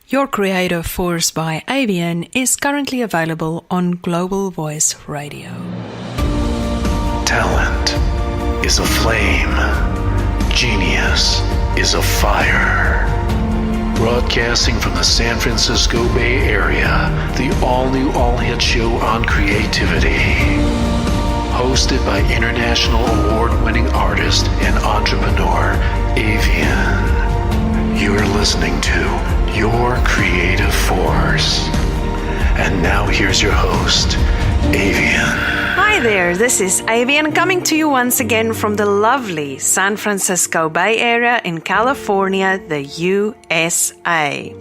Your Creative Force by Avianne is currently available on Global Voice Radio. Talent is a flame. Genius is a fire. Broadcasting from the San Francisco Bay Area, the all-new all-hit show on creativity. Hosted by international award-winning artist and entrepreneur, Avianne. You're listening to Your Creative Force. And now here's your host, Avianne. Hi there, this is Avianne coming to you once again from the lovely San Francisco Bay Area in California, the USA.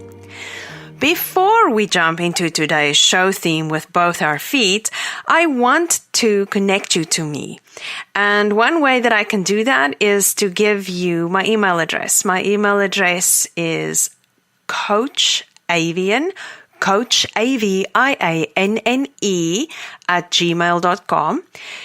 Before we jump into today's show theme with both our feet, I want to connect you to me. And one way that I can do that is to give you my email address. My email address is Coach Avianne, Coach Avianne @gmail.com.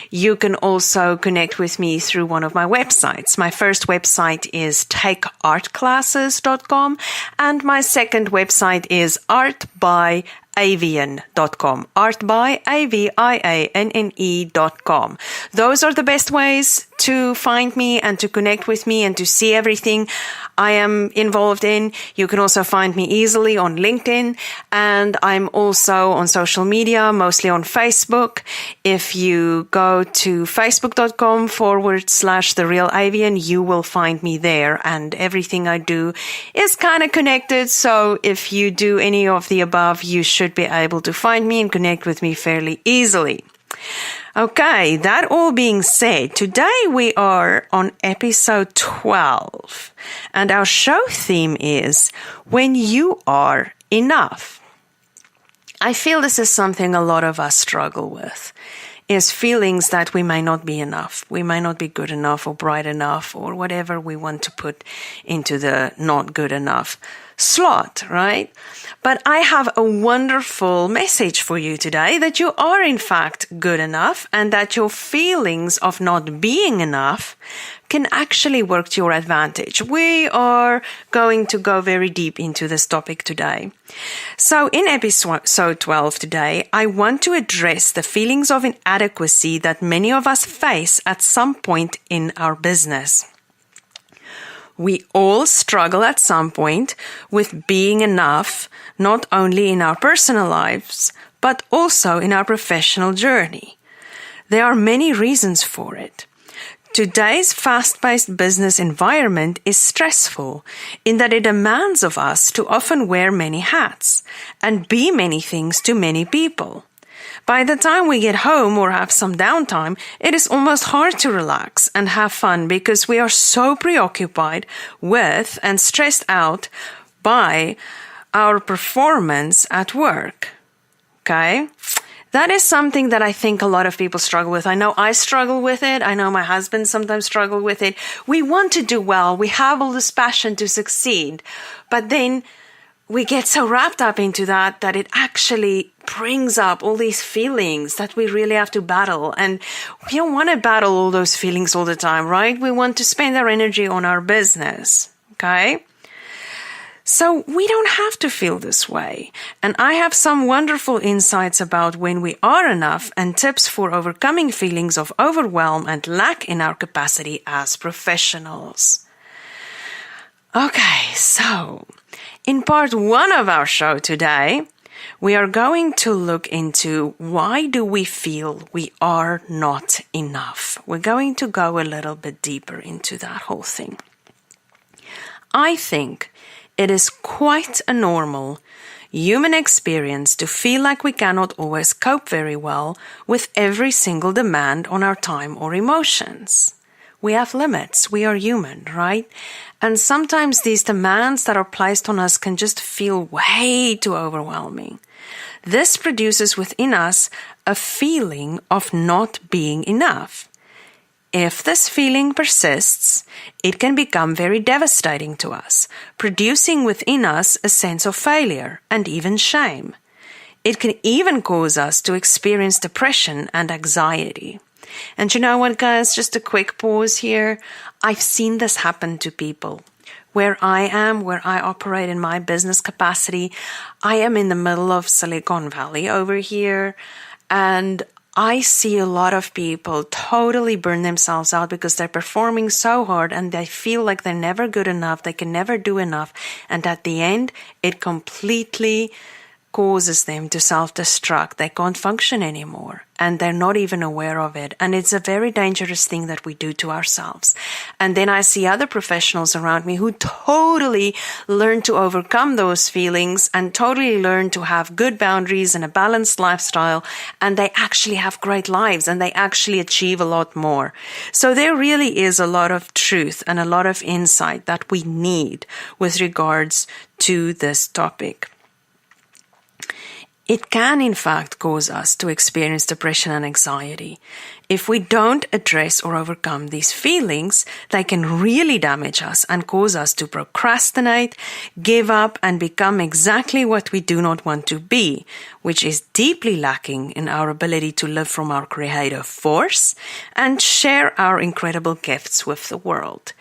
You can also connect with me through one of my websites. My first website is takeartclasses.com and my second website is artbyavianne.com. artbyavianne.com. Those are the best ways to find me and to connect with me and to see everything I am involved in. You can also find me easily on LinkedIn, and I'm also on social media, mostly on Facebook. If you go to facebook.com/TheRealAvianne, you will find me there, and everything I do is kind of connected. So if you do any of the above, you should be able to find me and connect with me fairly easily. Okay, that all being said, today we are on episode 12, and our show theme is When You Are Enough. I feel this is something a lot of us struggle with, is feelings that we may not be enough. We may not be good enough or bright enough or whatever we want to put into the not good enough slot, right? But I have a wonderful message for you today that you are in fact good enough and that your feelings of not being enough can actually work to your advantage. We are going to go very deep into this topic today. So in episode 12 today, I want to address the feelings of inadequacy that many of us face at some point in our business. We all struggle at some point with being enough, not only in our personal lives, but also in our professional journey. There are many reasons for it. Today's fast-paced business environment is stressful in that it demands of us to often wear many hats and be many things to many people. By the time we get home or have some downtime, it is almost hard to relax and have fun because we are so preoccupied with and stressed out by our performance at work. Okay? That is something that I think a lot of people struggle with. I know I struggle with it. I know my husband sometimes struggle with it. We want to do well. We have all this passion to succeed. But then we get so wrapped up into that it actually brings up all these feelings that we really have to battle. And we don't want to battle all those feelings all the time, right? We want to spend our energy on our business, okay? So we don't have to feel this way. And I have some wonderful insights about when we are enough and tips for overcoming feelings of overwhelm and lack in our capacity as professionals. Okay, so in part 1 of our show today, we are going to look into why do we feel we are not enough. We're going to go a little bit deeper into that whole thing. I think it is quite a normal human experience to feel like we cannot always cope very well with every single demand on our time or emotions. We have limits. We are human, right? And sometimes these demands that are placed on us can just feel way too overwhelming. This produces within us a feeling of not being enough. If this feeling persists, it can become very devastating to us, producing within us a sense of failure and even shame. It can even cause us to experience depression and anxiety. And you know what, guys? Just a quick pause here. I've seen this happen to people where I operate in my business capacity, I am in the middle of Silicon Valley over here, and I see a lot of people totally burn themselves out because they're performing so hard and they feel like they're never good enough, they can never do enough, and at the end, it completely causes them to self-destruct. They can't function anymore, and they're not even aware of it. And it's a very dangerous thing that we do to ourselves. And then I see other professionals around me who totally learn to overcome those feelings and totally learn to have good boundaries and a balanced lifestyle, and they actually have great lives and they actually achieve a lot more. So there really is a lot of truth and a lot of insight that we need with regards to this topic. It can, in fact, cause us to experience depression and anxiety. If we don't address or overcome these feelings, they can really damage us and cause us to procrastinate, give up, and become exactly what we do not want to be, which is deeply lacking in our ability to live from our creative force and share our incredible gifts with the world.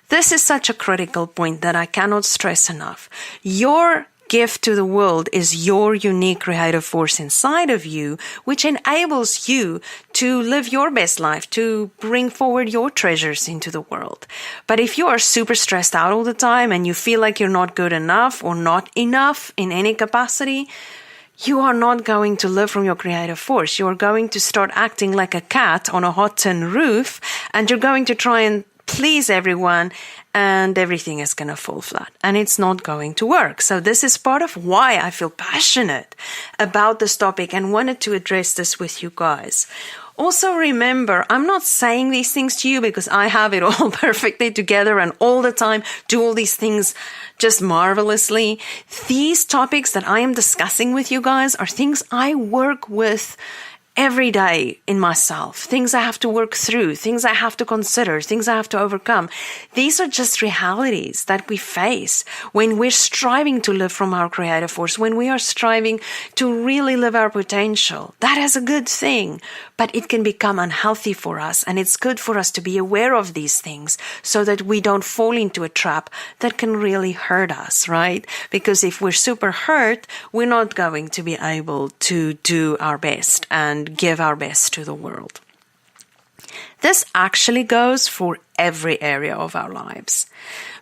This is such a critical point that I cannot stress enough. Your gift to the world is your unique creative force inside of you, which enables you to live your best life, to bring forward your treasures into the world. But if you are super stressed out all the time and you feel like you're not good enough or not enough in any capacity, you are not going to live from your creative force. You are going to start acting like a cat on a hot tin roof, and you're going to try and please everyone, and everything is going to fall flat, and it's not going to work. So this is part of why I feel passionate about this topic and wanted to address this with you guys. Also remember, I'm not saying these things to you because I have it all perfectly together and all the time do all these things just marvelously. These topics that I am discussing with you guys are things I work with every day in myself, things I have to work through, things I have to consider, things I have to overcome. These are just realities that we face when we're striving to live from our creative force, when we are striving to really live our potential. That is a good thing, but it can become unhealthy for us, and it's good for us to be aware of these things so that we don't fall into a trap that can really hurt us, right? Because if we're super hurt, we're not going to be able to do our best and give our best to the world. This actually goes for every area of our lives.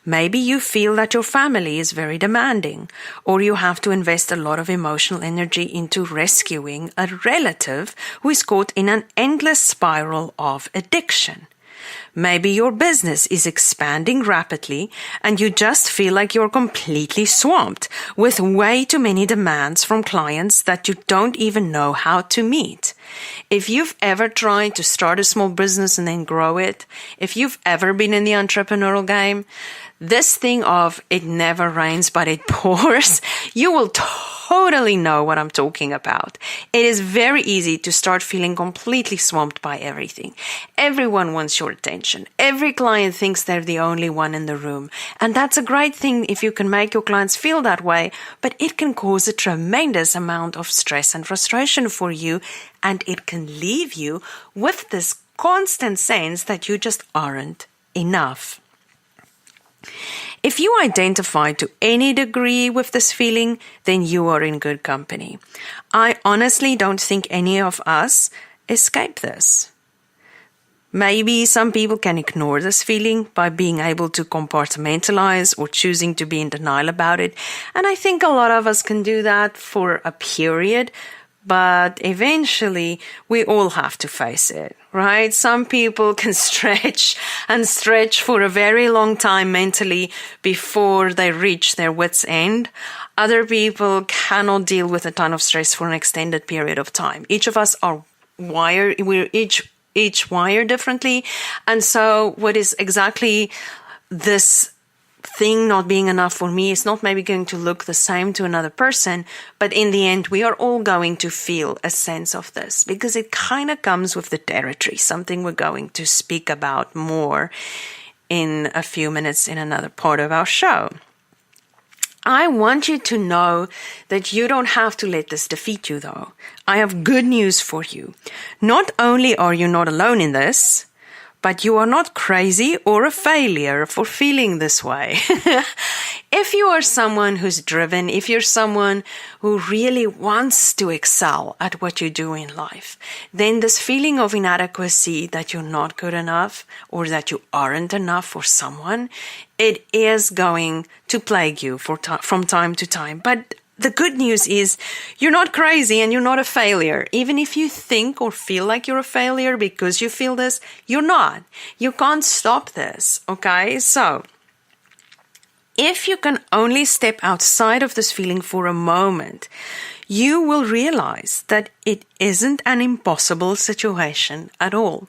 Maybe you feel that your family is very demanding, or you have to invest a lot of emotional energy into rescuing a relative who is caught in an endless spiral of addiction. Maybe your business is expanding rapidly and you just feel like you're completely swamped with way too many demands from clients that you don't even know how to meet. If you've ever tried to start a small business and then grow it, if you've ever been in the entrepreneurial game, this thing of it never rains but it pours, you will totally know what I'm talking about. It is very easy to start feeling completely swamped by everything. Everyone wants your attention. Every client thinks they're the only one in the room. And that's a great thing if you can make your clients feel that way, but it can cause a tremendous amount of stress and frustration for you, and it can leave you with this constant sense that you just aren't enough. If you identify to any degree with this feeling, then you are in good company. I honestly don't think any of us escape this. Maybe some people can ignore this feeling by being able to compartmentalize or choosing to be in denial about it. And I think a lot of us can do that for a period, but eventually we all have to face it, right? Some people can stretch for a very long time mentally before they reach their wit's end. Other people cannot deal with a ton of stress for an extended period of time. Each of us are wired, we're each wired differently. And so what is exactly this thing not being enough for me is not maybe going to look the same to another person, but in the end we are all going to feel a sense of this because it kind of comes with the territory, something we're going to speak about more in a few minutes in another part of our show. I want you to know that you don't have to let this defeat you though. I have good news for you. Not only are you not alone in this, but you are not crazy or a failure for feeling this way. If you are someone who's driven, if you're someone who really wants to excel at what you do in life, then this feeling of inadequacy, that you're not good enough or that you aren't enough for someone, it is going to plague you from time to time. But the good news is you're not crazy and you're not a failure. Even if you think or feel like you're a failure because you feel this, you're not. You can't stop this, okay? So, if you can only step outside of this feeling for a moment, you will realize that it isn't an impossible situation at all.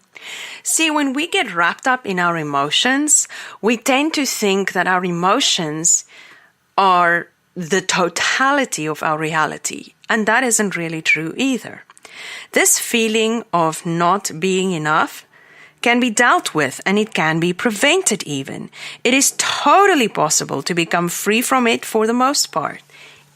See, when we get wrapped up in our emotions, we tend to think that our emotions are the totality of our reality, and that isn't really true either. This feeling of not being enough can be dealt with, and it can be prevented even. It is totally possible to become free from it for the most part,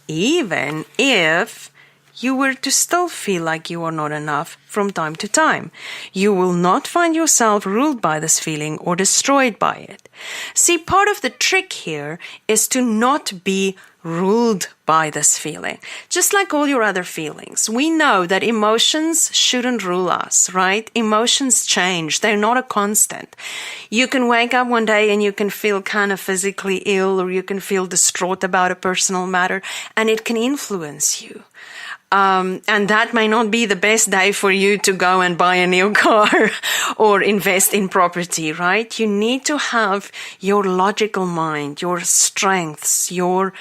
even if you were to still feel like you are not enough from time to time. You will not find yourself ruled by this feeling or destroyed by it. See, part of the trick here is to not be ruled by this feeling. Just like all your other feelings, we know that emotions shouldn't rule us, right? Emotions change. They're not a constant. You can wake up one day and you can feel kind of physically ill, or you can feel distraught about a personal matter, and it can influence you. And that may not be the best day for you to go and buy a new car or invest in property, right? You need to have your logical mind, your strengths, your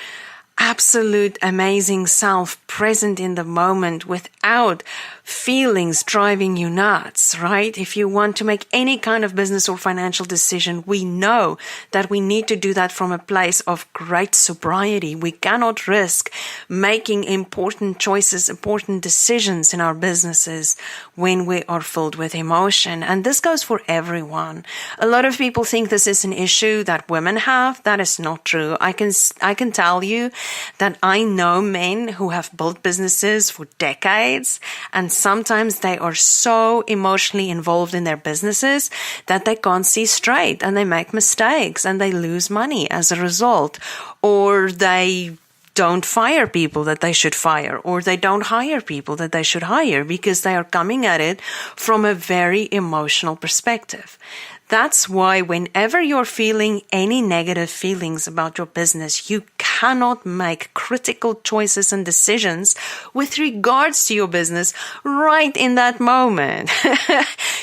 absolute amazing self present in the moment without feelings driving you nuts, right? If you want to make any kind of business or financial decision, we know that we need to do that from a place of great sobriety. We cannot risk making important choices, important decisions in our businesses when we are filled with emotion. And this goes for everyone. A lot of people think this is an issue that women have. That is not true. I can tell you that I know men who have built businesses for decades, and sometimes they are so emotionally involved in their businesses that they can't see straight, and they make mistakes and they lose money as a result, or they don't fire people that they should fire, or they don't hire people that they should hire because they are coming at it from a very emotional perspective. That's why whenever you're feeling any negative feelings about your business, you cannot make critical choices and decisions with regards to your business right in that moment.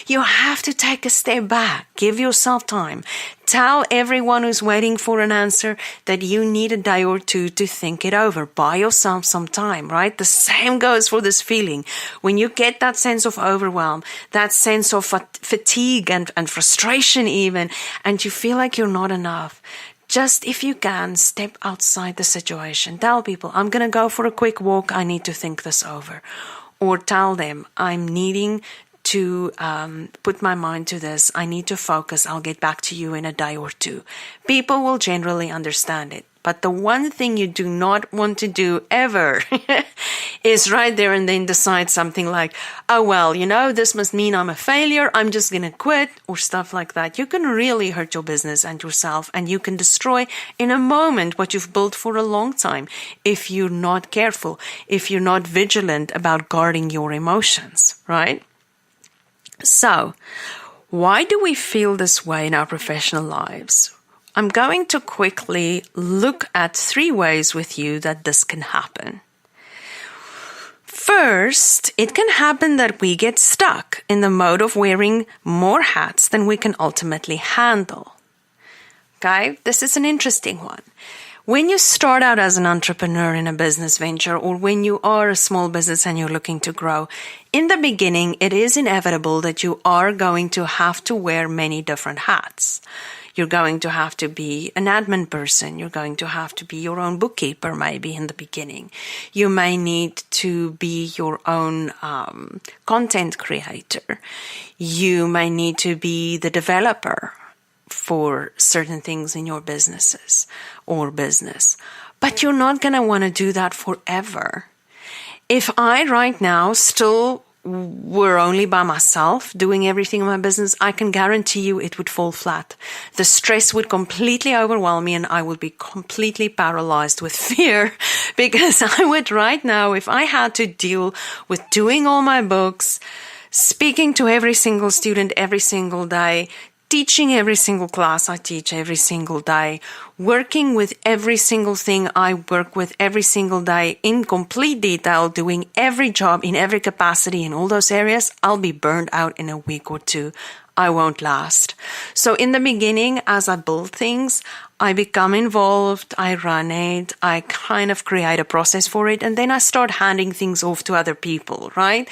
You have to take a step back, give yourself time. Tell everyone who's waiting for an answer that you need a day or two to think it over. Buy yourself some time, right? The same goes for this feeling. When you get that sense of overwhelm, that sense of fatigue and frustration even, and you feel like you're not enough, just, if you can, step outside the situation. Tell people, I'm going to go for a quick walk. I need to think this over. Or tell them, I'm needing to put my mind to this. I need to focus. I'll get back to you in a day or two. People will generally understand it. But the one thing you do not want to do ever is right there and then decide something like, oh, well, this must mean I'm a failure. I'm just going to quit, or stuff like that. You can really hurt your business and yourself, and you can destroy in a moment what you've built for a long time if you're not careful, if you're not vigilant about guarding your emotions, right? So, why do we feel this way in our professional lives? I'm going to quickly look at 3 ways with you that this can happen. First, it can happen that we get stuck in the mode of wearing more hats than we can ultimately handle. Okay, this is an interesting one. When you start out as an entrepreneur in a business venture, or when you are a small business and you're looking to grow, in the beginning, it is inevitable that you are going to have to wear many different hats. You're going to have to be an admin person. You're going to have to be your own bookkeeper maybe in the beginning. You may need to be your own content creator. You may need to be the developer for certain things in your businesses or business. But you're not going to want to do that forever. If I right now still were only by myself doing everything in my business, I can guarantee you it would fall flat. The stress would completely overwhelm me and I would be completely paralyzed with fear, because I would right now, if I had to deal with doing all my books, speaking to every single student every single day, teaching every single class I teach every single day, working with every single thing I work with every single day in complete detail, doing every job in every capacity in all those areas, I'll be burned out in a week or two. I won't last. So in the beginning, as I build things, I become involved, I run it, I kind of create a process for it, and then I start handing things off to other people, right?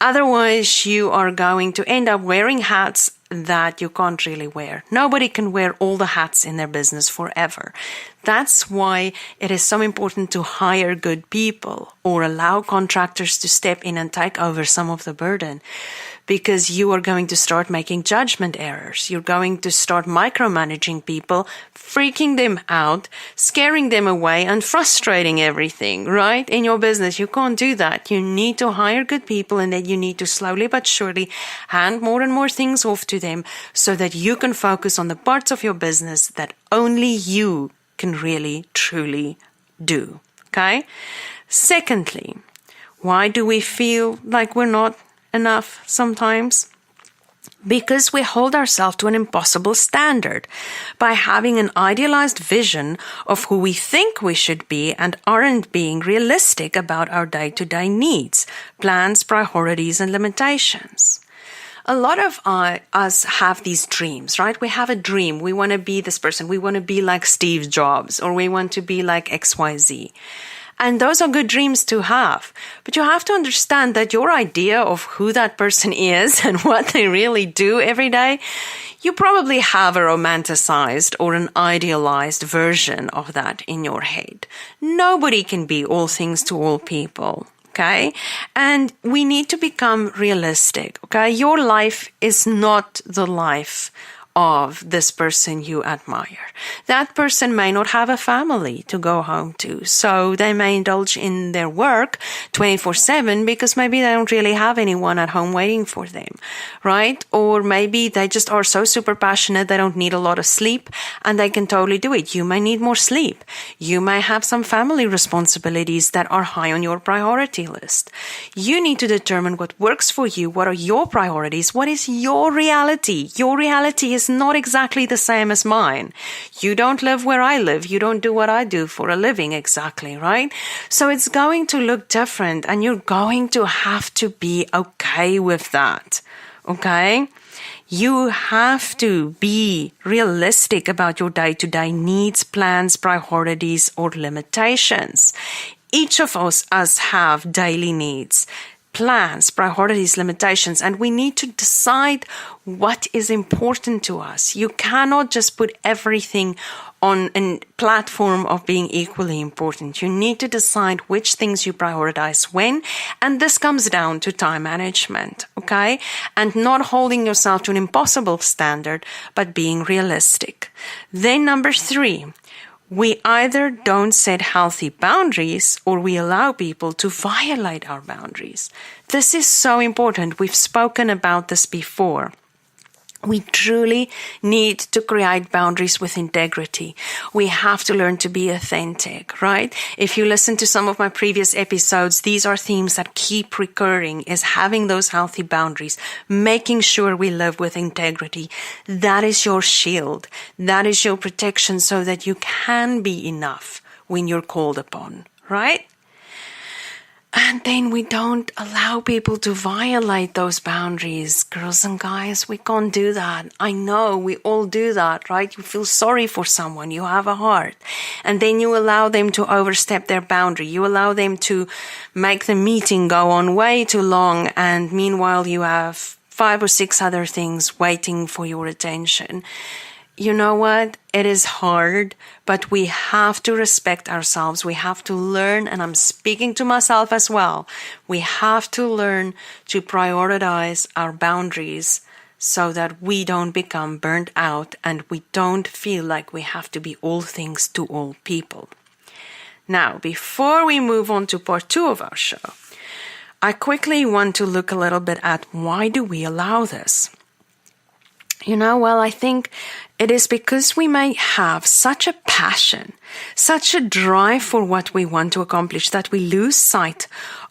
Otherwise, you are going to end up wearing hats that you can't really wear. Nobody can wear all the hats in their business forever. That's why it is so important to hire good people or allow contractors to step in and take over some of the burden, because you are going to start making judgment errors. You're going to start micromanaging people, freaking them out, scaring them away, and frustrating everything, right? In your business, you can't do that. You need to hire good people, and then you need to slowly but surely hand more and more things off to them so that you can focus on the parts of your business that only you can really, truly do, okay? Secondly, why do we feel like we're not enough sometimes? Because we hold ourselves to an impossible standard by having an idealized vision of who we think we should be and aren't being realistic about our day-to-day needs, plans, priorities, and limitations. A lot of us have these dreams, right? We have a dream. We want to be this person. We want to be like Steve Jobs, or we want to be like XYZ. And those are good dreams to have. But you have to understand that your idea of who that person is and what they really do every day, you probably have a romanticized or an idealized version of that in your head. Nobody can be all things to all people. Okay? And we need to become realistic. Okay? Your life is not the life of this person you admire. That person may not have a family to go home to, so they may indulge in their work 24/7 because maybe they don't really have anyone at home waiting for them, right? Or maybe they just are so super passionate they don't need a lot of sleep and they can totally do it. You may need more sleep. You may have some family responsibilities that are high on your priority list. You need to determine what works for you. What are your priorities? What is your reality? Your reality is not exactly the same as mine. You don't live where I live. You don't do what I do for a living exactly, right? So it's going to look different and you're going to have to be okay with that, okay? You have to be realistic about your day-to-day needs, plans, priorities, or limitations. Each of us have daily needs, plans, priorities, limitations, and we need to decide what is important to us. You cannot just put everything on a platform of being equally important. You need to decide which things you prioritize when, and this comes down to time management, okay? And not holding yourself to an impossible standard, but being realistic. Then number 3, we either don't set healthy boundaries or we allow people to violate our boundaries. This is so important. We've spoken about this before. We truly need to create boundaries with integrity. We have to learn to be authentic, right? If you listen to some of my previous episodes, these are themes that keep recurring, is having those healthy boundaries, making sure we live with integrity. That is your shield. That is your protection so that you can be enough when you're called upon, right? And then we don't allow people to violate those boundaries. Girls and guys, we can't do that. I know we all do that, right? You feel sorry for someone. You have a heart. And then you allow them to overstep their boundary. You allow them to make the meeting go on way too long. And meanwhile, you have 5 or 6 other things waiting for your attention. You know what? It is hard, but we have to respect ourselves. We have to learn, and I'm speaking to myself as well. We have to learn to prioritize our boundaries so that we don't become burnt out and we don't feel like we have to be all things to all people. Now, before we move on to part 2 of our show, I quickly want to look a little bit at why do we allow this? Well, I think it is because we may have such a passion, such a drive for what we want to accomplish that we lose sight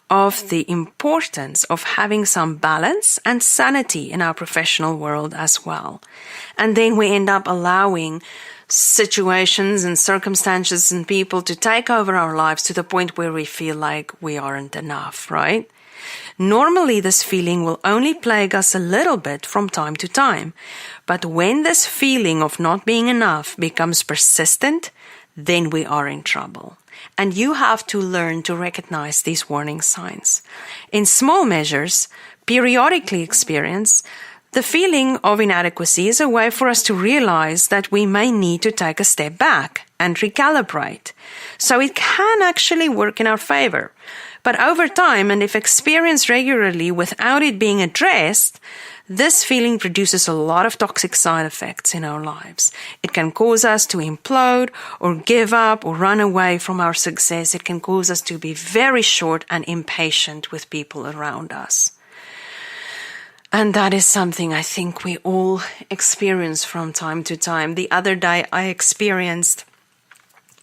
of the importance of having some balance and sanity in our professional world as well. And then we end up allowing situations and circumstances and people to take over our lives to the point where we feel like we aren't enough, right? Normally, this feeling will only plague us a little bit from time to time. But when this feeling of not being enough becomes persistent, then we are in trouble. And you have to learn to recognize these warning signs. In small measures, periodically experience, the feeling of inadequacy is a way for us to realize that we may need to take a step back and recalibrate. So it can actually work in our favor. But over time, and if experienced regularly without it being addressed, this feeling produces a lot of toxic side effects in our lives. It can cause us to implode or give up or run away from our success. It can cause us to be very short and impatient with people around us. And that is something I think we all experience from time to time. The other day I experienced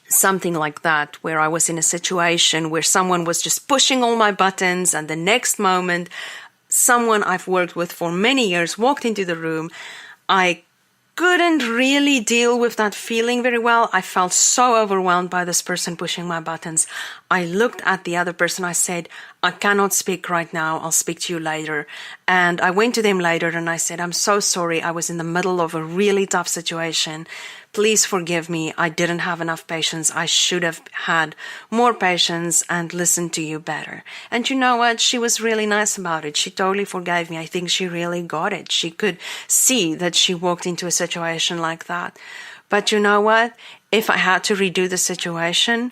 something like that, where I was in a situation where someone was just pushing all my buttons, and the next moment someone I've worked with for many years walked into the room. I couldn't really deal with that feeling very well. I felt so overwhelmed by this person pushing my buttons. I looked at the other person. I said, I cannot speak right now. I'll speak to you later. And I went to them later and I said, I'm so sorry. I was in the middle of a really tough situation. Please forgive me. I didn't have enough patience. I should have had more patience and listened to you better. And you know what? She was really nice about it. She totally forgave me. I think she really got it. She could see that she walked into a situation like that. But you know what? If I had to redo the situation,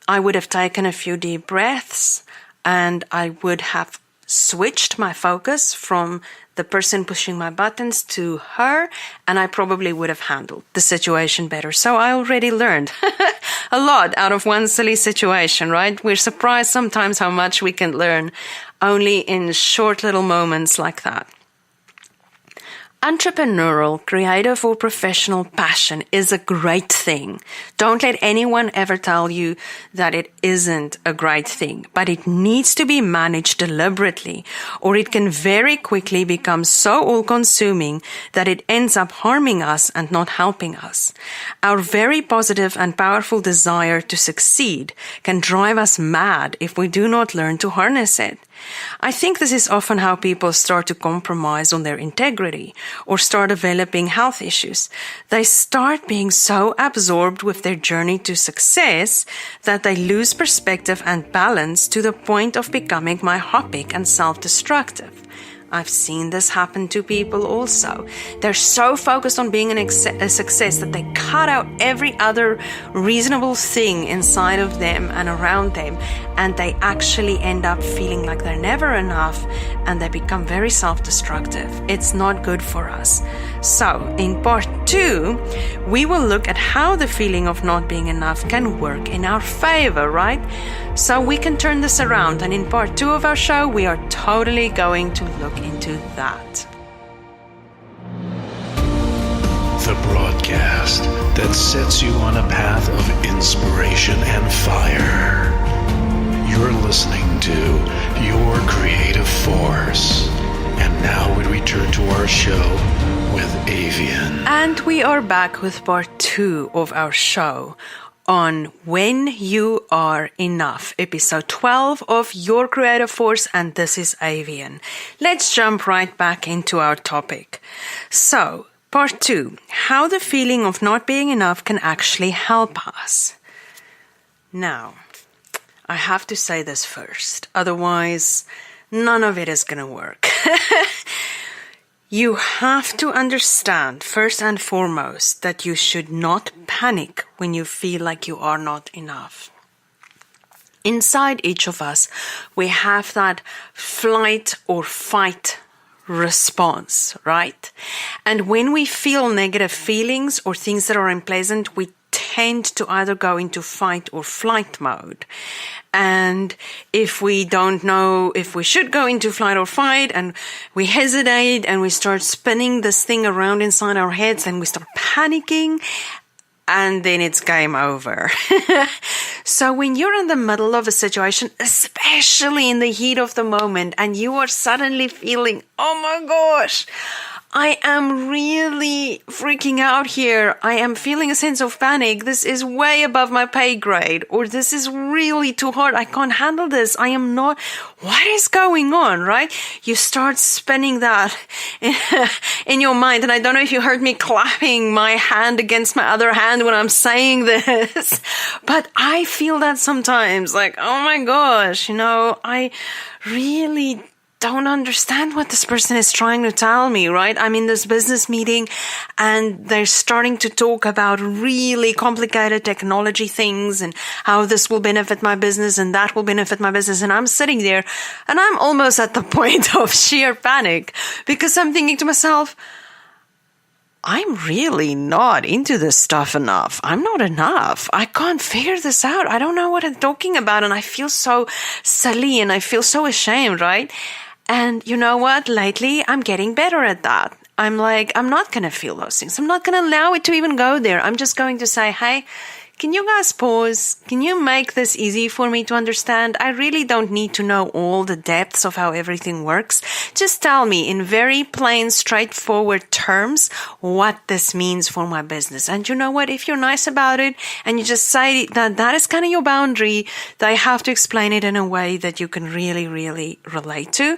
I would have taken a few deep breaths and I would have switched my focus from the person pushing my buttons to her, and I probably would have handled the situation better. So I already learned a lot out of one silly situation, right? We're surprised sometimes how much we can learn only in short little moments like that. Entrepreneurial, creative, or professional passion is a great thing. Don't let anyone ever tell you that it isn't a great thing, but it needs to be managed deliberately, or it can very quickly become so all-consuming that it ends up harming us and not helping us. Our very positive and powerful desire to succeed can drive us mad if we do not learn to harness it. I think this is often how people start to compromise on their integrity or start developing health issues. They start being so absorbed with their journey to success that they lose perspective and balance to the point of becoming myopic and self-destructive. I've seen this happen to people also. They're so focused on being a success that they cut out every other reasonable thing inside of them and around them, and they actually end up feeling like they're never enough, and they become very self-destructive. It's not good for us. So, in part 2, we will look at how the feeling of not being enough can work in our favor, right? So we can turn this around, and in part 2 of our show, we are totally going to look into that. The broadcast that sets you on a path of inspiration and fire. You're listening to Your Creative Force. And now we return to our show with Avianne. And we are back with part 2 of our show on When You Are Enough, episode 12 of Your Creative Force, and this is Avianne. Let's jump right back into our topic. So, part 2, how the feeling of not being enough can actually help us. Now, I have to say this first, otherwise none of it is going to work. You have to understand, first and foremost, that you should not panic when you feel like you are not enough. Inside each of us, we have that flight or fight response, right? And when we feel negative feelings or things that are unpleasant, we tend to either go into fight or flight mode. And if we don't know if we should go into flight or fight, and we hesitate and we start spinning this thing around inside our heads, and we start panicking, and then it's game over. So when you're in the middle of a situation, especially in the heat of the moment, and you are suddenly feeling, oh my gosh, I am really freaking out here. I am feeling a sense of panic. This is way above my pay grade, or this is really too hard. I can't handle this. I am not. What is going on, right? You start spinning that in your mind. And I don't know if you heard me clapping my hand against my other hand when I'm saying this, but I feel that sometimes, like, oh my gosh, I really don't understand what this person is trying to tell me, right? I'm in this business meeting and they're starting to talk about really complicated technology things and how this will benefit my business and that will benefit my business. And I'm sitting there and I'm almost at the point of sheer panic because I'm thinking to myself, I'm really not into this stuff enough. I'm not enough. I can't figure this out. I don't know what I'm talking about. And I feel so silly and I feel so ashamed, right? And you know what? Lately, I'm getting better at that. I'm like, I'm not going to feel those things. I'm not going to allow it to even go there. I'm just going to say, hey, can you guys pause? Can you make this easy for me to understand? I really don't need to know all the depths of how everything works. Just tell me in very plain, straightforward terms what this means for my business. And you know what? If you're nice about it and you just say that is kind of your boundary, they have to explain it in a way that you can really, really relate to,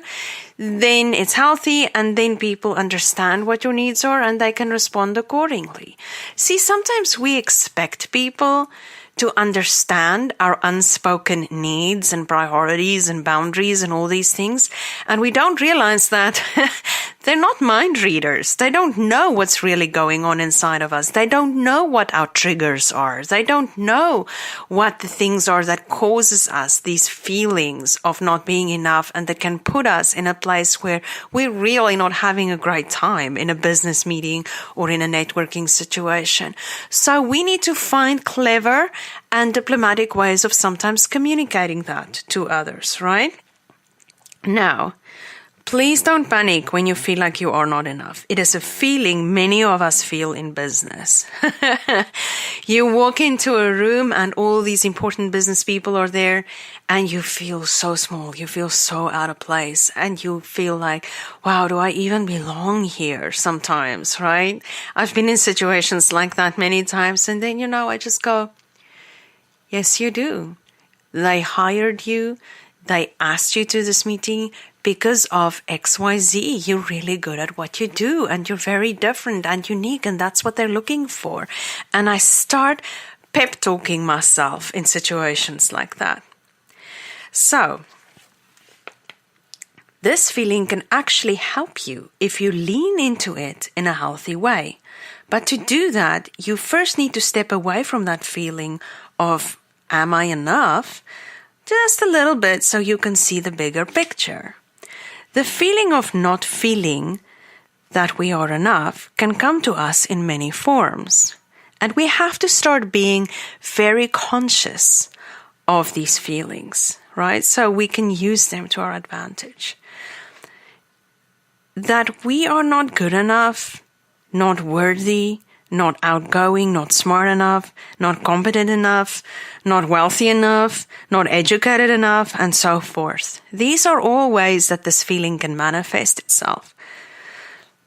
then it's healthy and then people understand what your needs are and they can respond accordingly. See, sometimes we expect people to understand our unspoken needs and priorities and boundaries and all these things. And we don't realize that they're not mind readers. They don't know what's really going on inside of us. They don't know what our triggers are. They don't know what the things are that causes us these feelings of not being enough and that can put us in a place where we're really not having a great time in a business meeting or in a networking situation. So we need to find clever and diplomatic ways of sometimes communicating that to others, right? Now, please don't panic when you feel like you are not enough. It is a feeling many of us feel in business. You walk into a room and all these important business people are there and you feel so small. You feel so out of place and you feel like, wow, do I even belong here sometimes, right? I've been in situations like that many times and then, I just go, yes, you do. They hired you. They asked you to this meeting because of XYZ. You're really good at what you do and you're very different and unique and that's what they're looking for. And I start pep talking myself in situations like that. So, this feeling can actually help you if you lean into it in a healthy way. But to do that, you first need to step away from that feeling of, am I enough? Just a little bit so you can see the bigger picture. The feeling of not feeling that we are enough can come to us in many forms. And we have to start being very conscious of these feelings, right? So we can use them to our advantage. That we are not good enough, not worthy, not outgoing, not smart enough, not competent enough, not wealthy enough, not educated enough, and so forth. These are all ways that this feeling can manifest itself.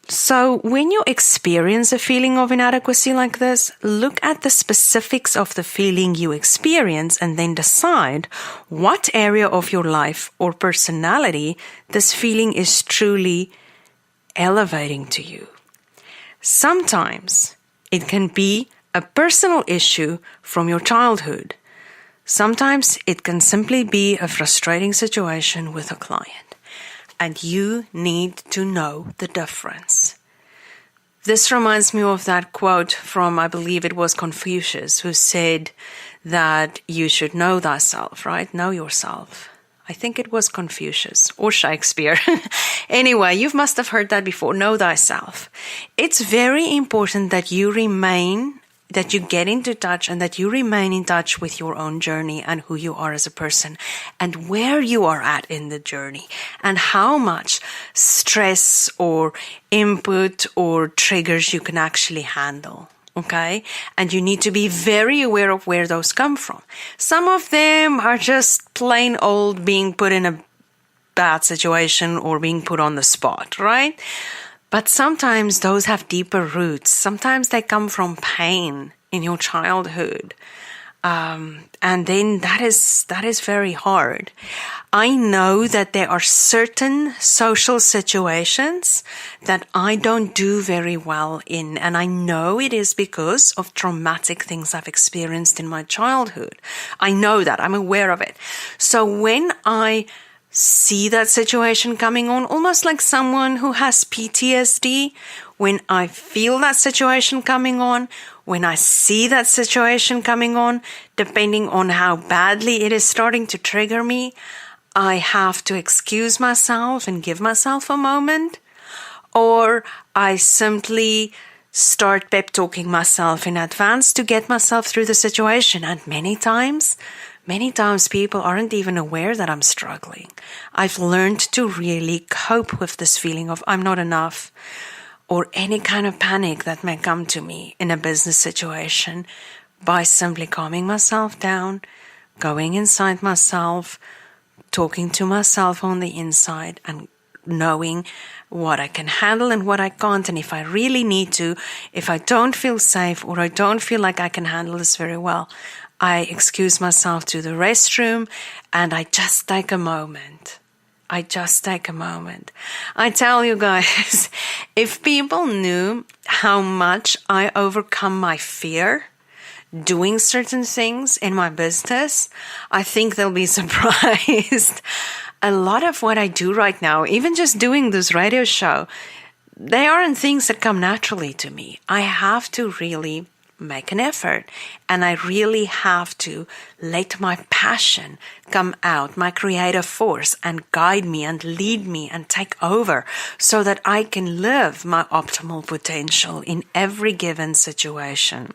So when you experience a feeling of inadequacy like this, look at the specifics of the feeling you experience and then decide what area of your life or personality this feeling is truly elevating to you. Sometimes it can be a personal issue from your childhood. Sometimes it can simply be a frustrating situation with a client. And you need to know the difference. This reminds me of that quote from, I believe it was Confucius, who said that you should know thyself, right? Know yourself. I think it was Confucius or Shakespeare. Anyway, you must have heard that before. Know thyself. It's very important that you remain that you get into touch and that you remain in touch with your own journey and who you are as a person and where you are at in the journey and how much stress or input or triggers you can actually handle. Okay? And you need to be very aware of where those come from. Some of them are just plain old being put in a bad situation or being put on the spot, right? But sometimes those have deeper roots. Sometimes they come from pain in your childhood. And then that is very hard. I know that there are certain social situations that I don't do very well in. And I know it is because of traumatic things I've experienced in my childhood. I know that. I'm aware of it. So when I see that situation coming on, almost like someone who has PTSD, when I feel that situation coming on, when I see that situation coming on, depending on how badly it is starting to trigger me, I have to excuse myself and give myself a moment, or I simply start pep talking myself in advance to get myself through the situation. And many times people aren't even aware that I'm struggling. I've learned to really cope with this feeling of I'm not enough or any kind of panic that may come to me in a business situation by simply calming myself down, going inside myself, talking to myself on the inside and knowing what I can handle and what I can't. And if I really need to, if I don't feel safe or I don't feel like I can handle this very well, I excuse myself to the restroom and I just take a moment. I tell you guys, if people knew how much I overcome my fear doing certain things in my business, I think they'll be surprised. A lot of what I do right now, even just doing this radio show, they aren't things that come naturally to me. I have to really make an effort, and I really have to let my passion come out, my creative force, and guide me and lead me and take over so that I can live my optimal potential in every given situation.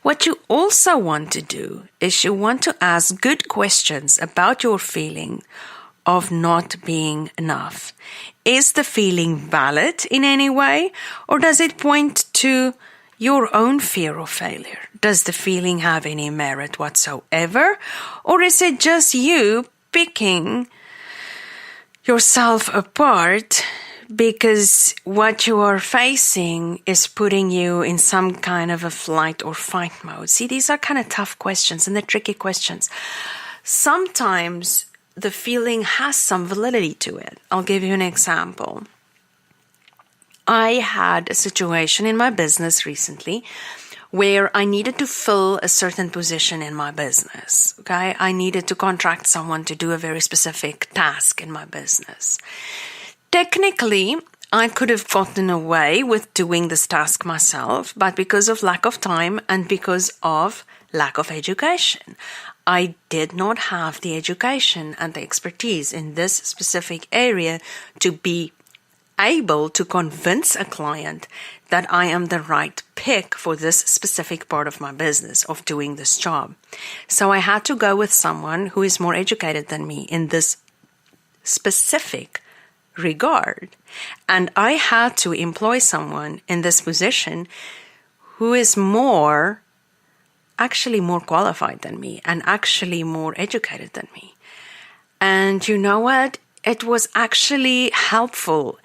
What you also want to do is you want to ask good questions about your feeling of not being enough. Is the feeling valid in any way, or does it point to your own fear of failure? Does the feeling have any merit whatsoever? Or is it just you picking yourself apart because what you are facing is putting you in some kind of a flight or fight mode? See, these are kind of tough questions and they're tricky questions. Sometimes the feeling has some validity to it. I'll give you an example. I had a situation in my business recently where I needed to fill a certain position in my business. Okay, I needed to contract someone to do a very specific task in my business. Technically, I could have gotten away with doing this task myself, but because of lack of time and because of lack of education, I did not have the education and the expertise in this specific area to be able to convince a client that I am the right pick for this specific part of my business of doing this job. So I had to go with someone who is more educated than me in this specific regard. And I had to employ someone in this position who is actually more qualified than me and actually more educated than me. And you know what? It was actually helpful.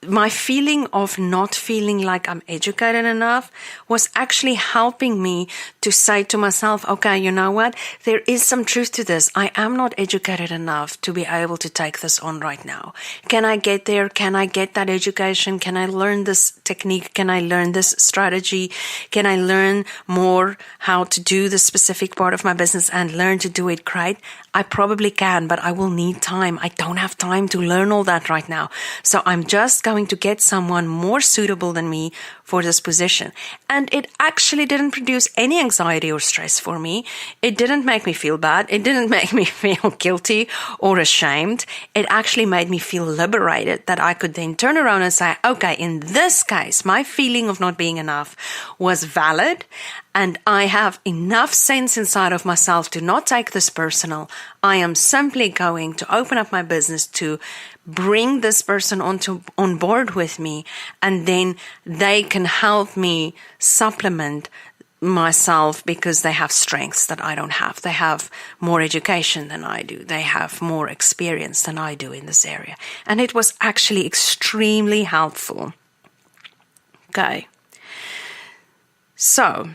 My feeling of not feeling like I'm educated enough was actually helping me to say to myself, okay, you know what? There is some truth to this. I am not educated enough to be able to take this on right now. Can I get there? Can I get that education? Can I learn this technique? Can I learn this strategy? Can I learn more how to do this specific part of my business and learn to do it great? I probably can, but I will need time. I don't have time to learn all that right now. So I'm just going to get someone more suitable than me for this position. And it actually didn't produce any anxiety or stress for me. It didn't make me feel bad. It didn't make me feel guilty or ashamed. It actually made me feel liberated that I could then turn around and say, okay, in this case, my feeling of not being enough was valid. And I have enough sense inside of myself to not take this personal. I am simply going to open up my business to bring this person on board with me, and then they can help me supplement myself because they have strengths that I don't have. They have more education than I do. They have more experience than I do in this area. And it was actually extremely helpful. Okay. So,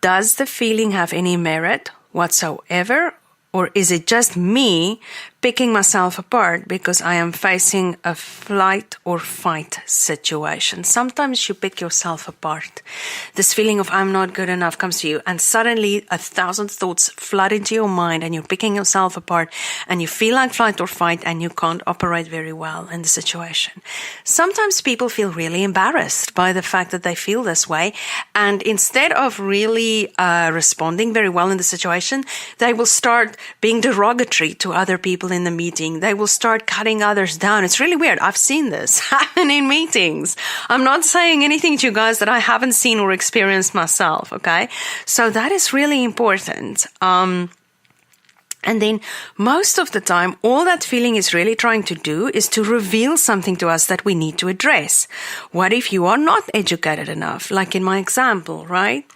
does the feeling have any merit whatsoever, or is it just me picking myself apart because I am facing a flight or fight situation? Sometimes you pick yourself apart. This feeling of I'm not good enough comes to you, and suddenly 1,000 thoughts flood into your mind, and you're picking yourself apart, and you feel like flight or fight, and you can't operate very well in the situation. Sometimes people feel really embarrassed by the fact that they feel this way, and instead of really responding very well in the situation, they will start being derogatory to other people in the meeting. They will start cutting others down. It's really weird. I've seen this happen in meetings. I'm not saying anything to you guys that I haven't seen or experienced myself, okay? So that is really important. And then most of the time, all that feeling is really trying to do is to reveal something to us that we need to address. What if you are not educated enough? Like in my example, right?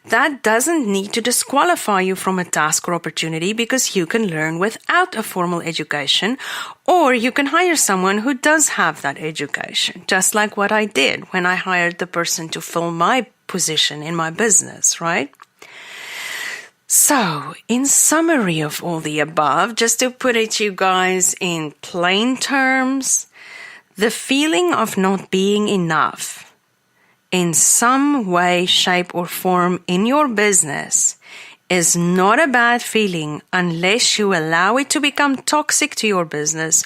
That doesn't need to disqualify you from a task or opportunity, because you can learn without a formal education, or you can hire someone who does have that education, just like what I did when I hired the person to fill my position in my business, right? So, in summary of all the above, just to put it to you guys in plain terms, the feeling of not being enough in some way, shape, or form in your business is not a bad feeling unless you allow it to become toxic to your business,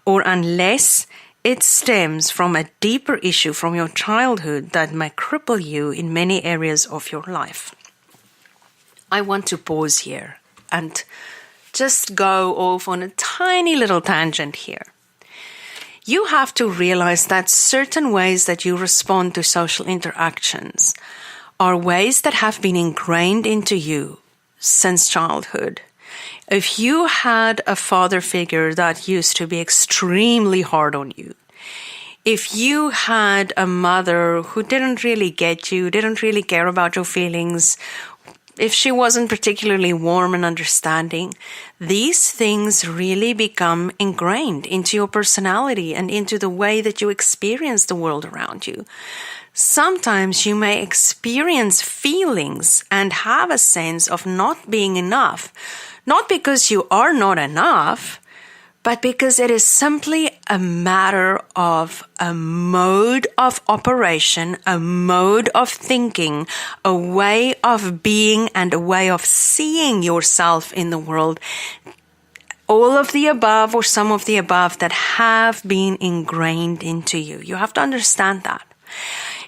or unless it stems from a deeper issue from your childhood that may cripple you in many areas of your life. I want to pause here and just go off on a tiny little tangent here. You have to realize that certain ways that you respond to social interactions are ways that have been ingrained into you since childhood. If you had a father figure that used to be extremely hard on you, if you had a mother who didn't really get you, didn't really care about your feelings, if she wasn't particularly warm and understanding, these things really become ingrained into your personality and into the way that you experience the world around you. Sometimes you may experience feelings and have a sense of not being enough, not because you are not enough, but because it is simply a matter of a mode of operation, a mode of thinking, a way of being, and a way of seeing yourself in the world. All of the above, or some of the above, that have been ingrained into you. You have to understand that.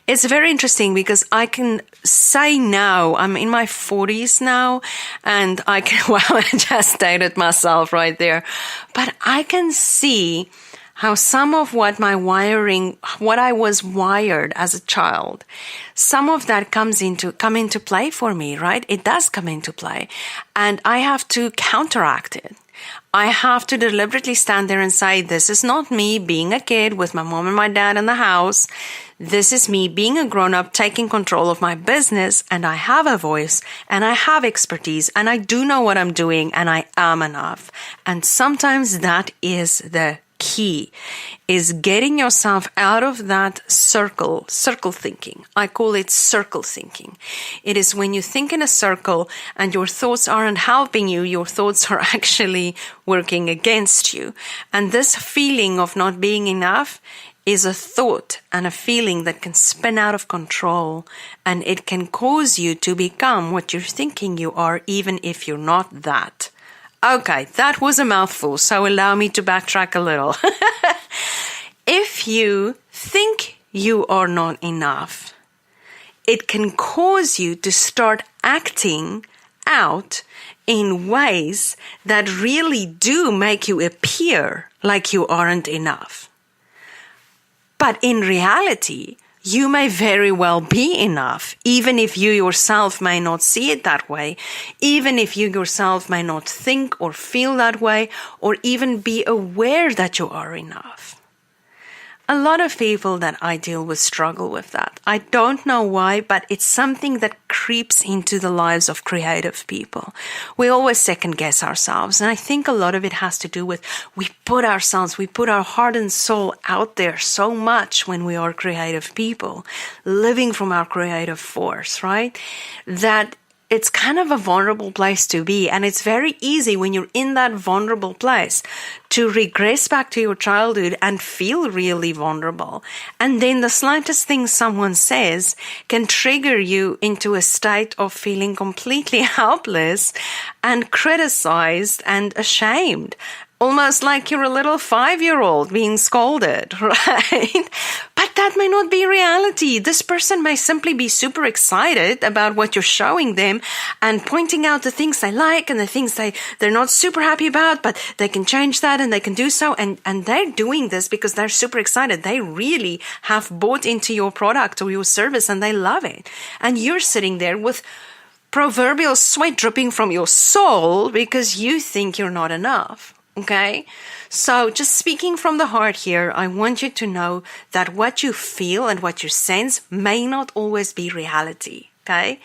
It's very interesting because I can say now, I'm in my 40s now, and I can, well, I just dated myself right there, but I can see how some of what my wiring, what I was wired as a child, some of that come into play for me, right? It does come into play, and I have to counteract it. I have to deliberately stand there and say, this is not me being a kid with my mom and my dad in the house. This is me being a grown-up, taking control of my business, and I have a voice, and I have expertise, and I do know what I'm doing, and I am enough. And sometimes that is the key, is getting yourself out of that circle thinking. I call it circle thinking. It is when you think in a circle and your thoughts aren't helping you, your thoughts are actually working against you. And this feeling of not being enough is a thought and a feeling that can spin out of control, and it can cause you to become what you're thinking you are, even if you're not that. Okay, that was a mouthful, so allow me to backtrack a little. If you think you are not enough, it can cause you to start acting out in ways that really do make you appear like you aren't enough. But in reality, you may very well be enough, even if you yourself may not see it that way, even if you yourself may not think or feel that way, or even be aware that you are enough. A lot of people that I deal with struggle with that. I don't know why, but it's something that creeps into the lives of creative people. We always second guess ourselves. And I think a lot of it has to do with we put our heart and soul out there so much when we are creative people, living from our creative force, right? That it's kind of a vulnerable place to be. And it's very easy when you're in that vulnerable place to regress back to your childhood and feel really vulnerable. And then the slightest thing someone says can trigger you into a state of feeling completely helpless and criticized and ashamed. Almost like you're a little 5-year-old being scolded, right? But that may not be reality. This person may simply be super excited about what you're showing them and pointing out the things they like and the things they're not super happy about, but they can change that and they can do so. And they're doing this because they're super excited. They really have bought into your product or your service and they love it. And you're sitting there with proverbial sweat dripping from your soul because you think you're not enough. Okay, so just speaking from the heart here, I want you to know that what you feel and what you sense may not always be reality. Okay,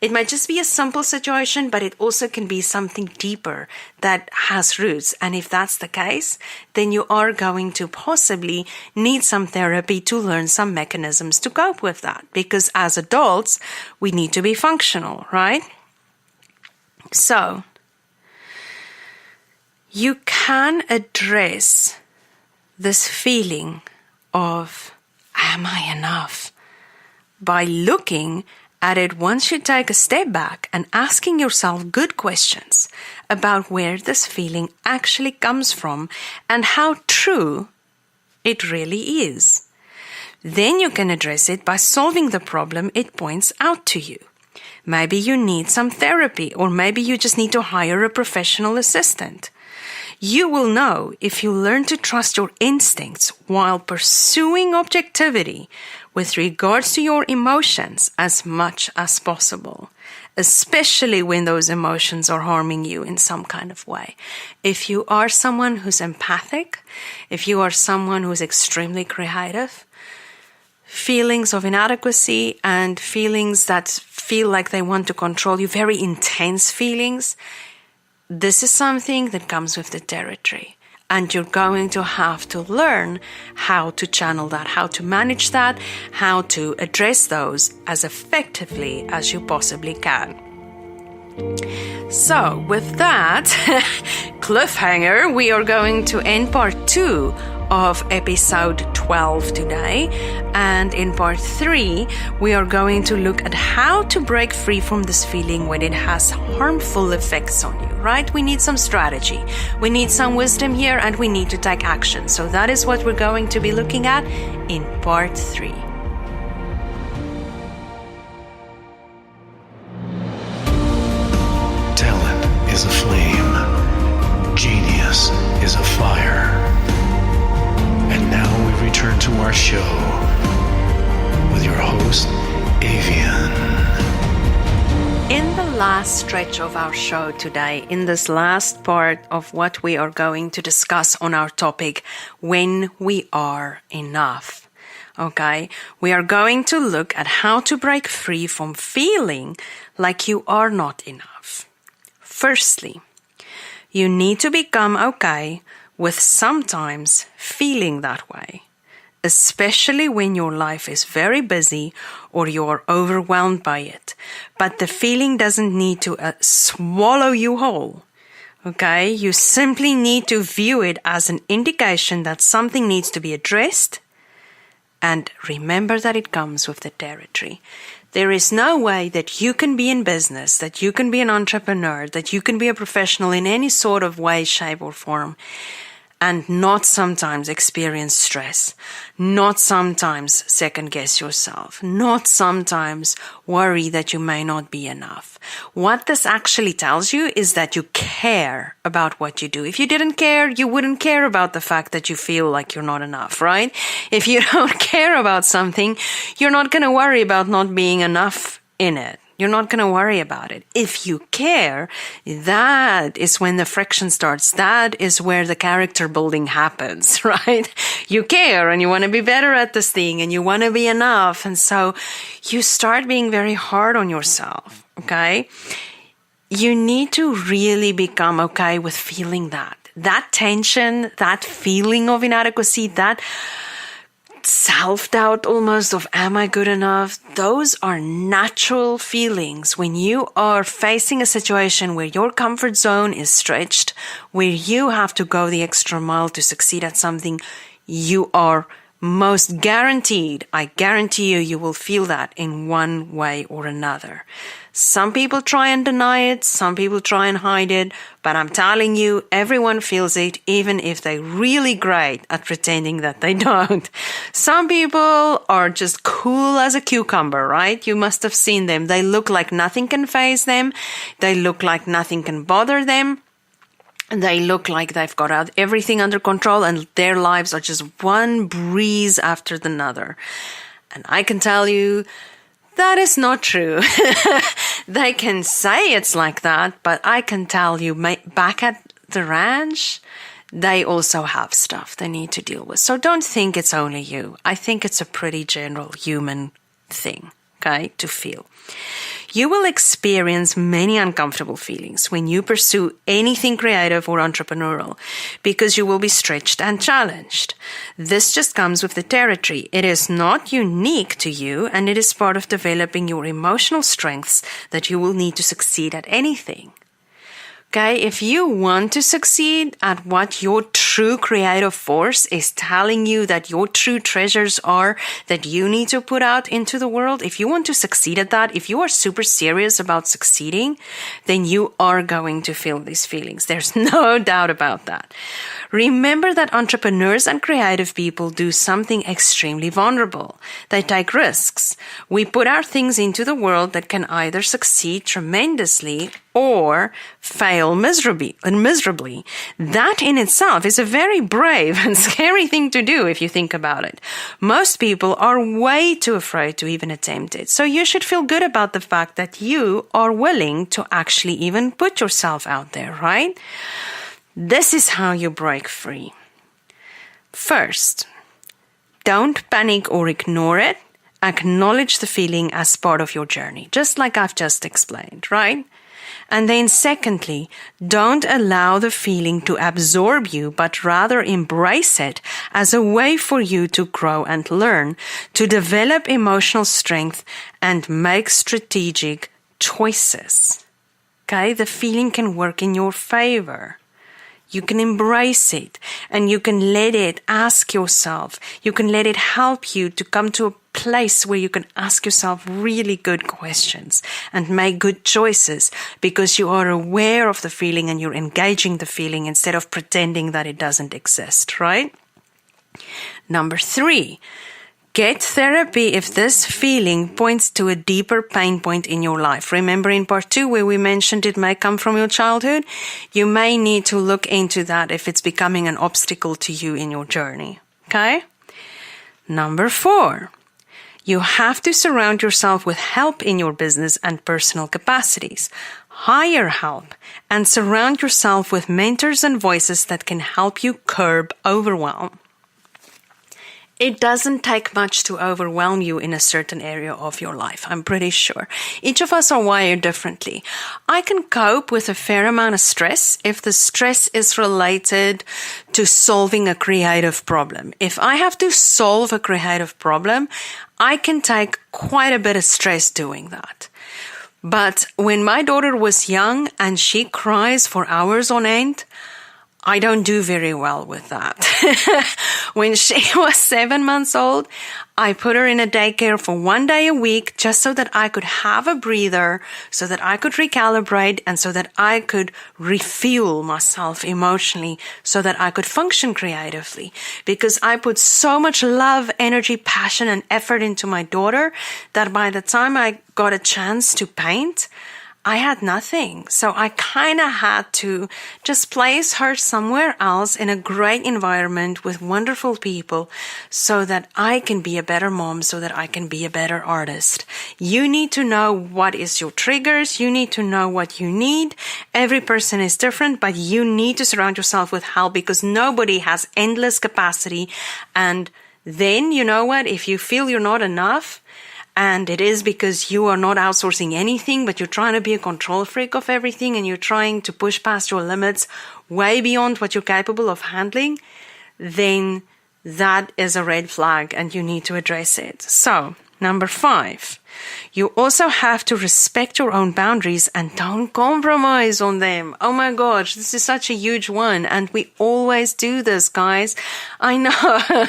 it might just be a simple situation, but it also can be something deeper that has roots. And if that's the case, then you are going to possibly need some therapy to learn some mechanisms to cope with that. Because as adults, we need to be functional, right? So you can address this feeling of, am I enough? By looking at it once you take a step back and asking yourself good questions about where this feeling actually comes from and how true it really is. Then you can address it by solving the problem it points out to you. Maybe you need some therapy, or maybe you just need to hire a professional assistant. You will know if you learn to trust your instincts while pursuing objectivity with regards to your emotions as much as possible, especially when those emotions are harming you in some kind of way. If you are someone who's empathic, if you are someone who's extremely creative, feelings of inadequacy and feelings that feel like they want to control you, very intense feelings, this is something that comes with the territory. And you're going to have to learn how to channel that, how to manage that, how to address those as effectively as you possibly can. So, with that cliffhanger, we are going to end part 2 of episode 12 today. And in part 3, we are going to look at how to break free from this feeling when it has harmful effects on you, right? We need some strategy. We need some wisdom here and we need to take action. So that is what we're going to be looking at in part 3. Talent is a flame. Genius is a fire. And now we return to our show with your host, Avianne. In the last stretch of our show today, in this last part of what we are going to discuss on our topic, when we are enough, okay, we are going to look at how to break free from feeling like you are not enough. Firstly, you need to become okay with sometimes feeling that way, especially when your life is very busy or you're overwhelmed by it. But the feeling doesn't need to swallow you whole. Okay? You simply need to view it as an indication that something needs to be addressed, and remember that it comes with the territory. There is no way that you can be in business, that you can be an entrepreneur, that you can be a professional in any sort of way, shape, or form, and not sometimes experience stress, not sometimes second guess yourself, not sometimes worry that you may not be enough. What this actually tells you is that you care about what you do. If you didn't care, you wouldn't care about the fact that you feel like you're not enough, right? If you don't care about something, you're not going to worry about not being enough in it. You're not going to worry about it. If you care, that is when the friction starts. That is where the character building happens, right? You care and you want to be better at this thing and you want to be enough. And so you start being very hard on yourself, okay? You need to really become okay with feeling that tension, that feeling of inadequacy, that self-doubt almost of, am I good enough? Those are natural feelings when you are facing a situation where your comfort zone is stretched, where you have to go the extra mile to succeed at something. You are most guaranteed, I guarantee you, you will feel that in one way or another. Some people try and deny it, some people try and hide it, but I'm telling you, everyone feels it, even if they're really great at pretending that they don't. Some people are just cool as a cucumber, right? You must have seen them. They look like nothing can faze them. They look like nothing can bother them. They look like they've got everything under control and their lives are just one breeze after another. And I can tell you, that is not true. They can say it's like that, but I can tell you, back at the ranch, they also have stuff they need to deal with. So don't think it's only you. I think it's a pretty general human thing, okay, to feel. You will experience many uncomfortable feelings when you pursue anything creative or entrepreneurial because you will be stretched and challenged. This just comes with the territory. It is not unique to you, and it is part of developing your emotional strengths that you will need to succeed at anything. Okay, if you want to succeed at what your true creative force is telling you that your true treasures are that you need to put out into the world, if you want to succeed at that, if you are super serious about succeeding, then you are going to feel these feelings. There's no doubt about that. Remember that entrepreneurs and creative people do something extremely vulnerable. They take risks. We put our things into the world that can either succeed tremendously or fail miserably. That in itself is a very brave and scary thing to do if you think about it. Most people are way too afraid to even attempt it. So you should feel good about the fact that you are willing to actually even put yourself out there, right? This is how you break free. First, don't panic or ignore it. Acknowledge the feeling as part of your journey, just like I've just explained, right? And then secondly, don't allow the feeling to absorb you, but rather embrace it as a way for you to grow and learn, to develop emotional strength and make strategic choices. Okay? The feeling can work in your favor. You can embrace it and you can let it ask yourself. You can let it help you to come to a place where you can ask yourself really good questions and make good choices because you are aware of the feeling and you're engaging the feeling instead of pretending that it doesn't exist, right? Number 3. Get therapy if this feeling points to a deeper pain point in your life. Remember in part 2 where we mentioned it may come from your childhood? You may need to look into that if it's becoming an obstacle to you in your journey. Okay? Number 4. You have to surround yourself with help in your business and personal capacities. Hire help and surround yourself with mentors and voices that can help you curb overwhelm. It doesn't take much to overwhelm you in a certain area of your life, I'm pretty sure. Each of us are wired differently. I can cope with a fair amount of stress if the stress is related to solving a creative problem. If I have to solve a creative problem, I can take quite a bit of stress doing that. But when my daughter was young and she cries for hours on end, I don't do very well with that. When she was 7 months old, I put her in a daycare for 1 day a week just so that I could have a breather, so that I could recalibrate, and so that I could refuel myself emotionally, so that I could function creatively. Because I put so much love, energy, passion, and effort into my daughter that by the time I got a chance to paint, I had nothing. So I kind of had to just place her somewhere else in a great environment with wonderful people so that I can be a better mom, so that I can be a better artist. You need to know what is your triggers. You need to know what you need. Every person is different, but you need to surround yourself with help because nobody has endless capacity. And then, you know what? If you feel you're not enough, and it is because you are not outsourcing anything, but you're trying to be a control freak of everything and you're trying to push past your limits way beyond what you're capable of handling, then that is a red flag and you need to address it. So, number 5, you also have to respect your own boundaries and don't compromise on them. Oh my gosh, this is such a huge one. And we always do this, guys. I know.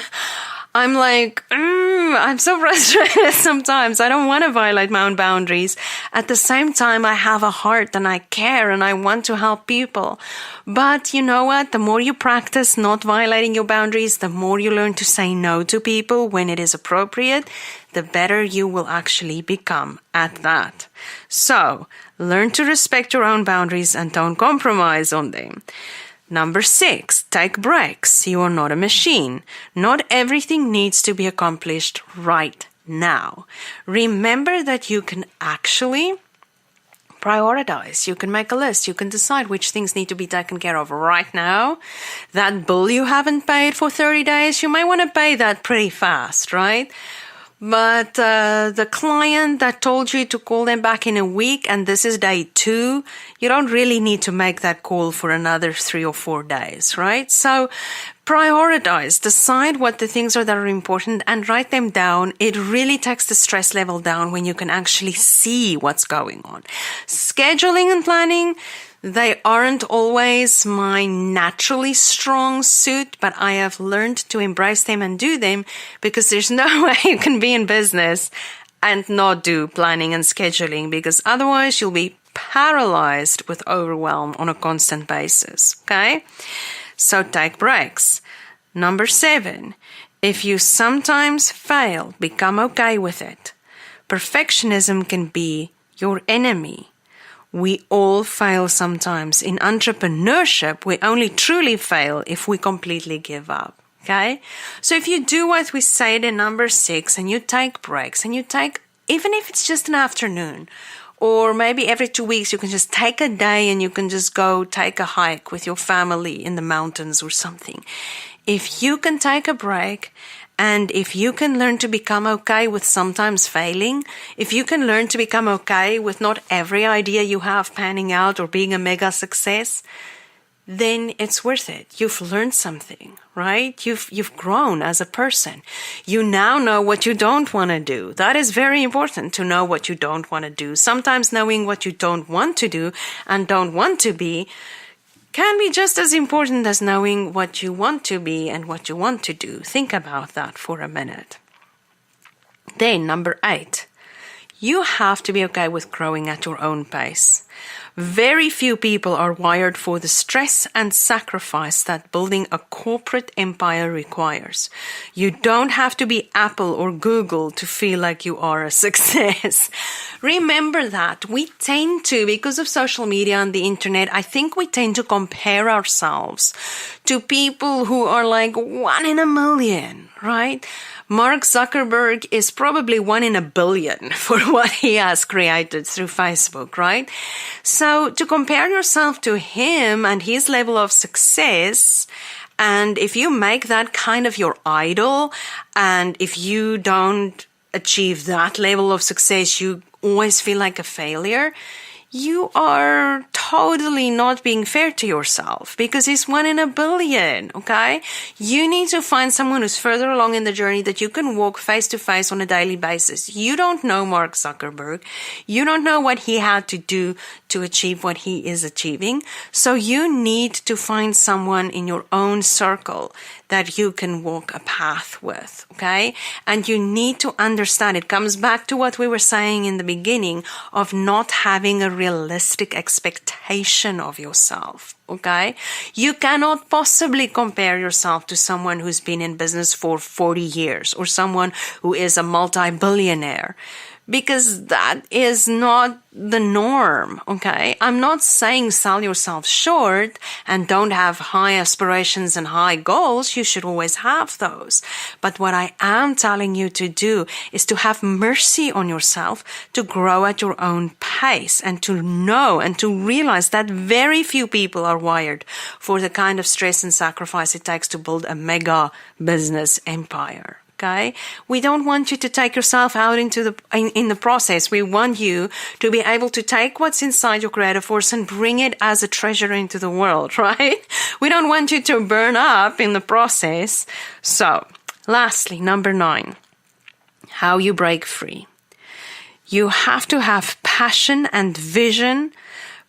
I'm like, I'm so frustrated sometimes. I don't want to violate my own boundaries. At the same time, I have a heart and I care and I want to help people. But you know what? The more you practice not violating your boundaries, the more you learn to say no to people when it is appropriate, the better you will actually become at that. So, learn to respect your own boundaries and don't compromise on them. Number 6, take breaks. You are not a machine. Not everything needs to be accomplished right now. Remember that you can actually prioritize. You can make a list. You can decide which things need to be taken care of right now. That bill you haven't paid for 30 days, you may want to pay that pretty fast, right? But the client that told you to call them back in a week and this is day 2, you don't really need to make that call for another 3 or 4 days, right? So prioritize, decide what the things are that are important and write them down. It really takes the stress level down when you can actually see what's going on. Scheduling and planning, they aren't always my naturally strong suit, but I have learned to embrace them and do them because there's no way you can be in business and not do planning and scheduling because otherwise you'll be paralyzed with overwhelm on a constant basis, okay? So take breaks. Number 7, if you sometimes fail, become okay with it. Perfectionism can be your enemy. We all fail sometimes. In entrepreneurship, we only truly fail if we completely give up, okay? So if you do what we said in number 6 and you take breaks and you take, even if it's just an afternoon, or maybe every 2 weeks you can just take a day and you can just go take a hike with your family in the mountains or something. If you can take a break and if you can learn to become okay with sometimes failing, if you can learn to become okay with not every idea you have panning out or being a mega success, then it's worth it. You've learned something, right? You've grown as a person. You now know what you don't want to do. That is very important to know what you don't want to do. Sometimes knowing what you don't want to do and don't want to be can be just as important as knowing what you want to be and what you want to do. Think about that for a minute. Then, number 8, you have to be okay with growing at your own pace. Very few people are wired for the stress and sacrifice that building a corporate empire requires. You don't have to be Apple or Google to feel like you are a success. Remember that we tend to, because of social media and the internet, I think we tend to compare ourselves to people who are like 1 in a million, right? Mark Zuckerberg is probably 1 in a billion for what he has created through Facebook, right? So to compare yourself to him and his level of success, and if you make that kind of your idol, and if you don't achieve that level of success, you always feel like a failure, you are totally not being fair to yourself, because it's 1 in a billion, okay? You need to find someone who's further along in the journey that you can walk face to face on a daily basis. You don't know Mark Zuckerberg. You don't know what he had to do to achieve what he is achieving. So you need to find someone in your own circle that you can walk a path with, okay? And you need to understand, it comes back to what we were saying in the beginning of not having a realistic expectation of yourself, okay? You cannot possibly compare yourself to someone who's been in business for 40 years or someone who is a multi-billionaire, because that is not the norm, okay? I'm not saying sell yourself short and don't have high aspirations and high goals. You should always have those. But what I am telling you to do is to have mercy on yourself, to grow at your own pace, and to know and to realize that very few people are wired for the kind of stress and sacrifice it takes to build a mega business empire. Okay, we don't want you to take yourself out in the process. We want you to be able to take what's inside your creative force and bring it as a treasure into the world, right? We don't want you to burn up in the process. So, lastly, number 9, how you break free. You have to have passion and vision,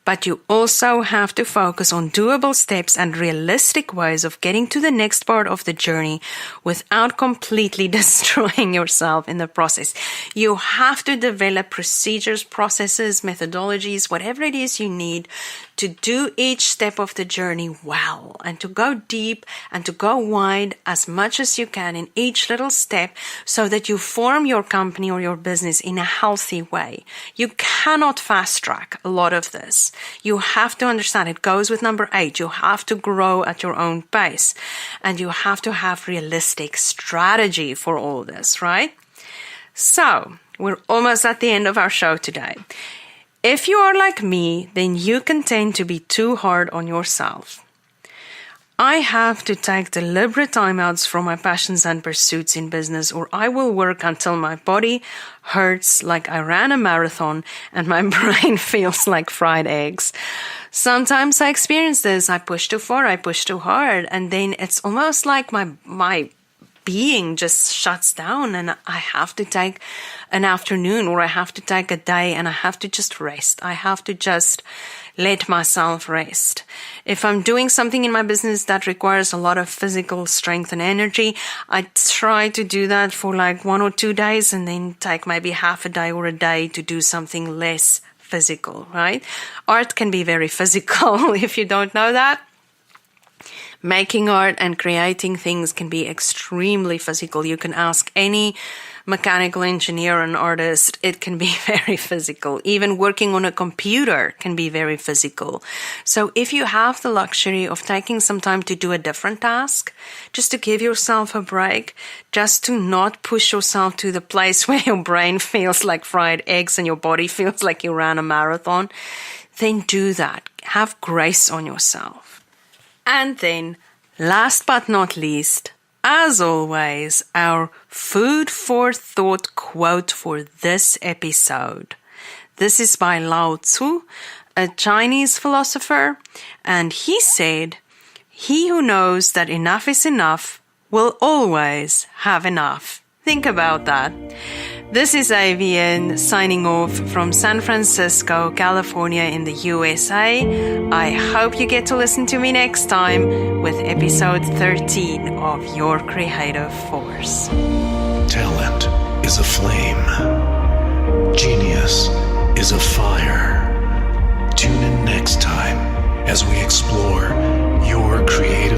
but you also have to focus on doable steps and realistic ways of getting to the next part of the journey without completely destroying yourself in the process. You have to develop procedures, processes, methodologies, whatever it is you need to do each step of the journey well, and to go deep and to go wide as much as you can in each little step, so that you form your company or your business in a healthy way. You cannot fast track a lot of this. You have to understand, it goes with number 8. You have to grow at your own pace, and you have to have realistic strategy for all this, right? So, we're almost at the end of our show today. If you are like me, then you can tend to be too hard on yourself. I have to take deliberate timeouts from my passions and pursuits in business, or I will work until my body hurts like I ran a marathon and my brain feels like fried eggs. Sometimes I experience this. I push too far, I push too hard, and then it's almost like my being just shuts down, and I have to take an afternoon, or I have to take a day, and I have to just rest. I have to just let myself rest. If I'm doing something in my business that requires a lot of physical strength and energy, I try to do that for like 1 or 2 days, and then take maybe half a day or a day to do something less physical, right? Art can be very physical if you don't know that. Making art and creating things can be extremely physical. You can ask any mechanical engineer and artist. It can be very physical. Even working on a computer can be very physical. So if you have the luxury of taking some time to do a different task, just to give yourself a break, just to not push yourself to the place where your brain feels like fried eggs and your body feels like you ran a marathon, then do that. Have grace on yourself. And then, last but not least, as always, our food for thought quote for this episode. This is by Lao Tzu, a Chinese philosopher, and he said, "He who knows that enough is enough will always have enough." Think about that. This is Avianne signing off from San Francisco, California in the USA. I hope you get to listen to me next time with episode 13 of Your Creative Force. Talent is a flame. Genius is a fire. Tune in next time as we explore your creative